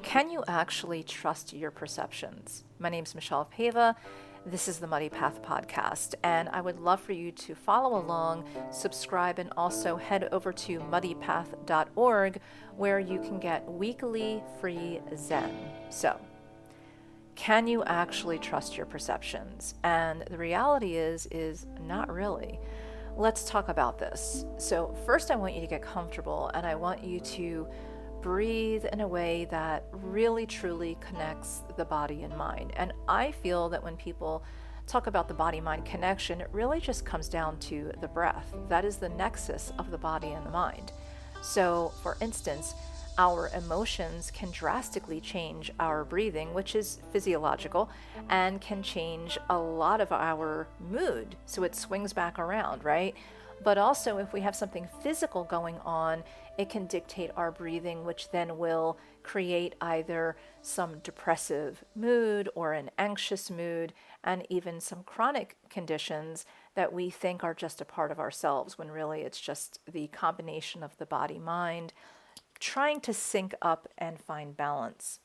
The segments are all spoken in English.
Can you actually trust your perceptions? My name is Michelle Pava. This is the Muddy Path podcast, and I would love for you to follow along, subscribe, and also head over to muddypath.org where you can get weekly free Zen. So, can you actually trust your perceptions? And the reality is not really. Let's talk about this. So first I want you to get comfortable, and I want you to breathe in a way that really truly connects the body and mind. And I feel that when people talk about the body-mind connection, it really just comes down to the breath. That is the nexus of the body and the mind. So for instance, our emotions can drastically change our breathing, which is physiological, and can change a lot of our mood. So it swings back around, right? But also if we have something physical going on, it can dictate our breathing, which then will create either some depressive mood or an anxious mood, and even some chronic conditions that we think are just a part of ourselves, when really it's just the combination of the body-mind trying to sync up and find balance.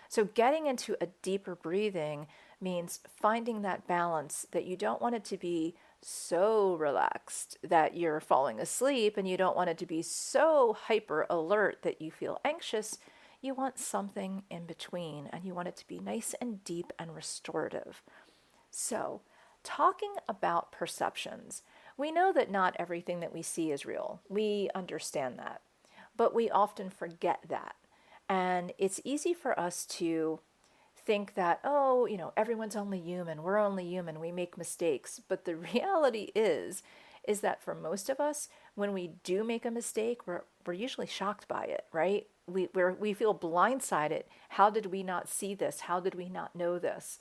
So getting into a deeper breathing means finding that balance, that you don't want it to be so relaxed that you're falling asleep, and you don't want it to be so hyper alert that you feel anxious. You want something in between, and you want it to be nice and deep and restorative. So, talking about perceptions, we know that not everything that we see is real. We understand that. But we often forget that. And it's easy for us to think that, everyone's only human, we're only human, we make mistakes. But the reality is that for most of us, when we do make a mistake, we're usually shocked by it, right? We feel blindsided. How did we not see this? How did we not know this?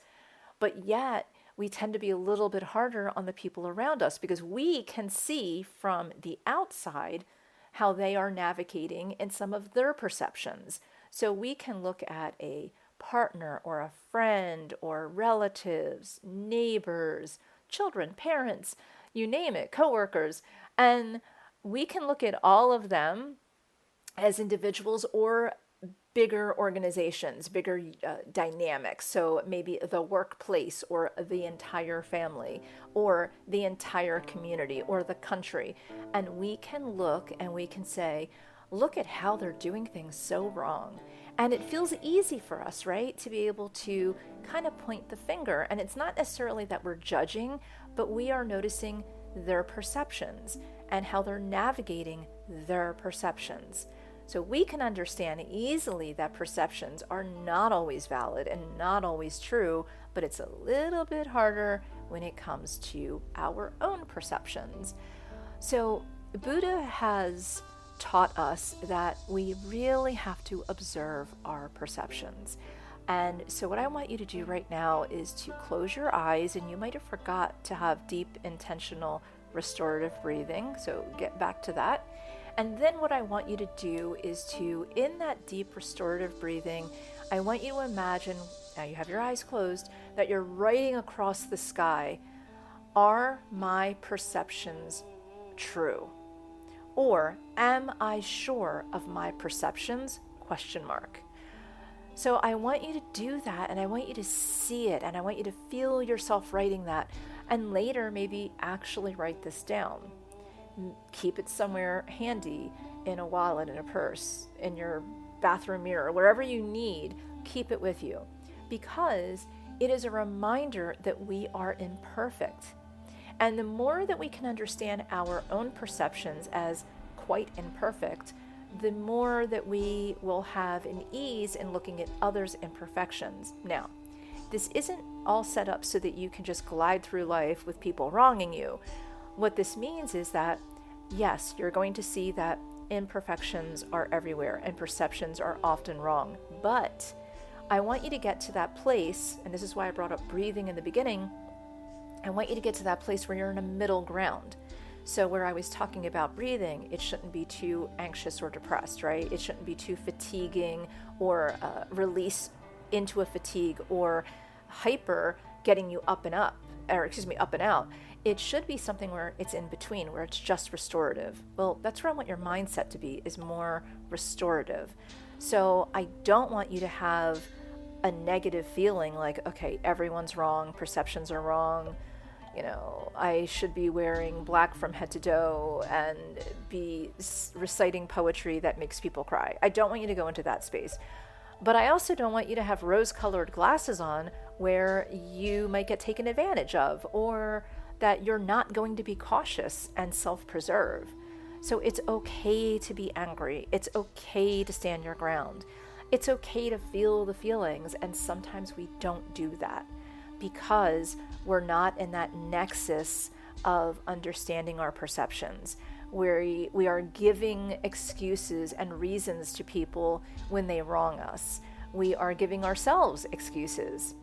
But yet, we tend to be a little bit harder on the people around us, because we can see from the outside how they are navigating in some of their perceptions. So we can look at a partner or a friend or relatives, neighbors, children, parents, you name it, coworkers, and we can look at all of them as individuals or bigger organizations, bigger dynamics. So maybe the workplace or the entire family or the entire community or the country. And we can look and we can say, look at how they're doing things so wrong. And it feels easy for us, right, to be able to kind of point the finger. And it's not necessarily that we're judging, but we are noticing their perceptions and how they're navigating their perceptions. So we can understand easily that perceptions are not always valid and not always true, but it's a little bit harder when it comes to our own perceptions. So Buddha has taught us that we really have to observe our perceptions. And so what I want you to do right now is to close your eyes, and you might have forgot to have deep, intentional, restorative breathing. So get back to that. And then what I want you to do is to, in that deep restorative breathing, I want you to imagine, now you have your eyes closed, that you're riding across the sky. Are my perceptions true? Or am I sure of my perceptions? ? So I want you to do that, and I want you to see it, and I want you to feel yourself writing that, and later maybe actually write this down. Keep it somewhere handy, in a wallet, in a purse, in your bathroom mirror, wherever you need, keep it with you, because it is a reminder that we are imperfect. And the more that we can understand our own perceptions as quite imperfect, the more that we will have an ease in looking at others' imperfections. Now, this isn't all set up so that you can just glide through life with people wronging you. What this means is that, yes, you're going to see that imperfections are everywhere and perceptions are often wrong. But I want you to get to that place, and this is why I brought up breathing in the beginning. I want you to get to that place where you're in a middle ground. So where I was talking about breathing, it shouldn't be too anxious or depressed, right? It shouldn't be too fatiguing or release into a fatigue or hyper getting you up and out. It should be something where it's in between, where it's just restorative. Well, that's where I want your mindset to be, is more restorative. So I don't want you to have a negative feeling like, okay, everyone's wrong, perceptions are wrong, I should be wearing black from head to toe and be reciting poetry that makes people cry. I don't want you to go into that space. But I also don't want you to have rose-colored glasses on where you might get taken advantage of, or that you're not going to be cautious and self-preserve. So it's okay to be angry. It's okay to stand your ground. It's okay to feel the feelings, and sometimes we don't do that because we're not in that nexus of understanding our perceptions, where we are giving excuses and reasons to people when they wrong us. We are giving ourselves excuses.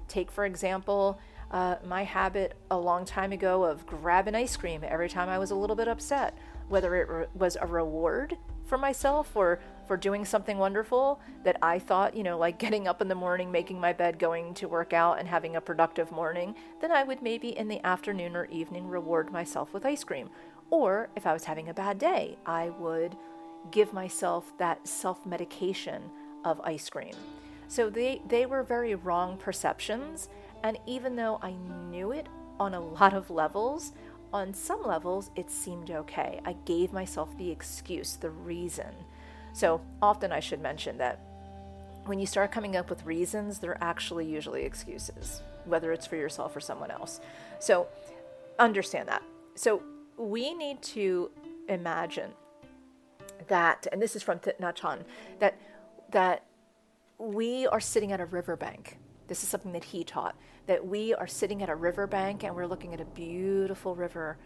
Take for example, my habit a long time ago of grabbing ice cream every time I was a little bit upset, whether it was a reward for myself or for doing something wonderful that I thought, like getting up in the morning, making my bed, going to work out and having a productive morning, then I would maybe in the afternoon or evening reward myself with ice cream. Or if I was having a bad day, I would give myself that self-medication of ice cream. So they were very wrong perceptions. And even though I knew it on a lot of levels, on some levels, it seemed okay. I gave myself the excuse, the reason. So often I should mention that when you start coming up with reasons, they're actually usually excuses, whether it's for yourself or someone else. So understand that. So we need to imagine that, and this is from Thich Nhat Hanh, that we are sitting at a riverbank. This is something that he taught, that we are sitting at a riverbank and we're looking at a beautiful river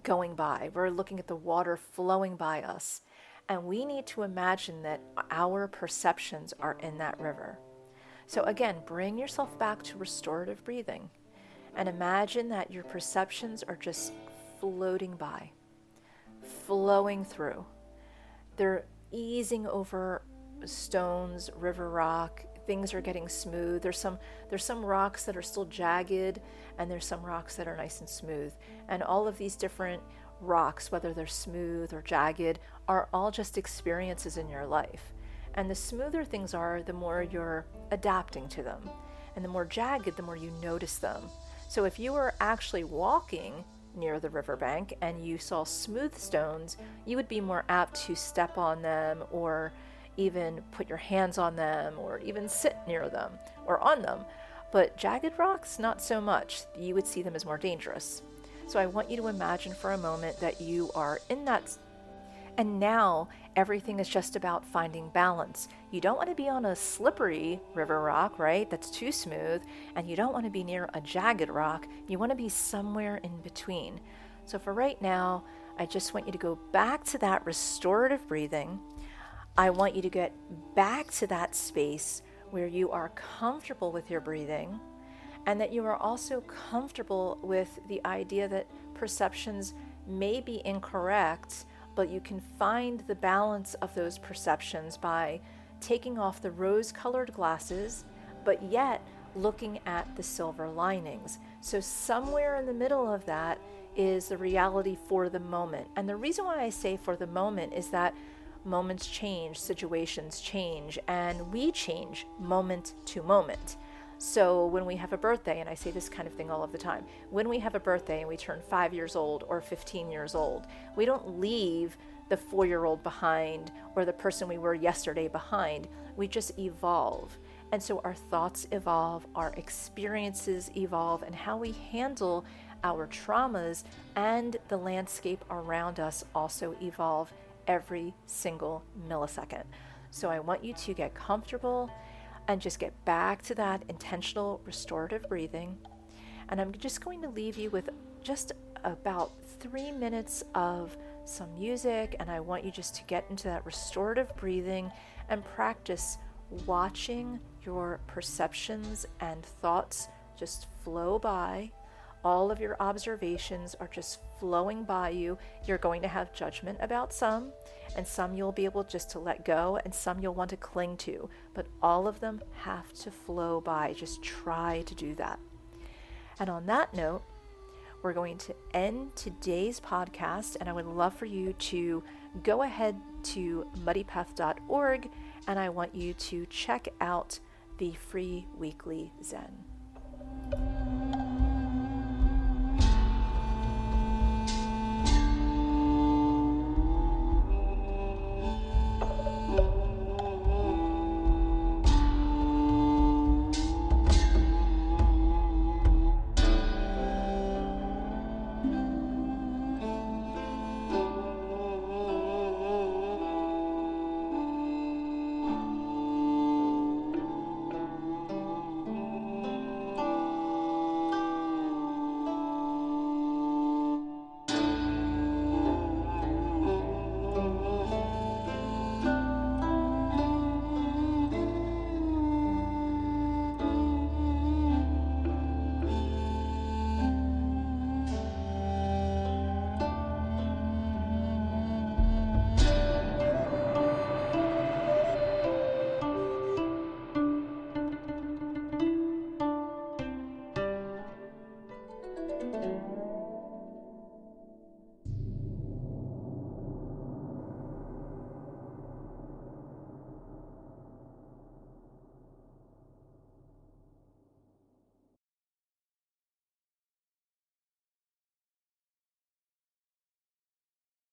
going by. We're looking at the water flowing by us. And we need to imagine that our perceptions are in that river. So again, bring yourself back to restorative breathing and imagine that your perceptions are just floating by, flowing through. They're easing over stones, river rock. Things are getting smooth. There's some rocks that are still jagged, and there's some rocks that are nice and smooth. And all of these different rocks, whether they're smooth or jagged, are all just experiences in your life. And the smoother things are, the more you're adapting to them. And the more jagged, the more you notice them. So if you were actually walking near the riverbank and you saw smooth stones, you would be more apt to step on them or even put your hands on them or even sit near them or on them. But jagged rocks, not so much. You would see them as more dangerous. So I want you to imagine for a moment that you are in that, and now everything is just about finding balance. You don't want to be on a slippery river rock, right? That's too smooth. And you don't want to be near a jagged rock. You want to be somewhere in between. So for right now, I just want you to go back to that restorative breathing. I want you to get back to that space where you are comfortable with your breathing, and that you are also comfortable with the idea that perceptions may be incorrect, but you can find the balance of those perceptions by taking off the rose-colored glasses, but yet looking at the silver linings. So somewhere in the middle of that is the reality for the moment. And the reason why I say for the moment is that moments change, situations change, and we change moment to moment. So when we have a birthday, and I say this kind of thing all of the time, when we have a birthday and we turn 5 years old or 15 years old, we don't leave the 4-year-old behind or the person we were yesterday behind. We just evolve. And so our thoughts evolve, our experiences evolve, and how we handle our traumas and the landscape around us also evolve every single millisecond. So I want you to get comfortable and just get back to that intentional restorative breathing. And I'm just going to leave you with just about 3 minutes of some music, and I want you just to get into that restorative breathing and practice watching your perceptions and thoughts just flow by. All of your observations are just flowing by you. You're going to have judgment about some, and some you'll be able just to let go, and some you'll want to cling to. But all of them have to flow by. Just try to do that. And on that note, we're going to end today's podcast, and I would love for you to go ahead to muddypath.org, and I want you to check out the free weekly Zen.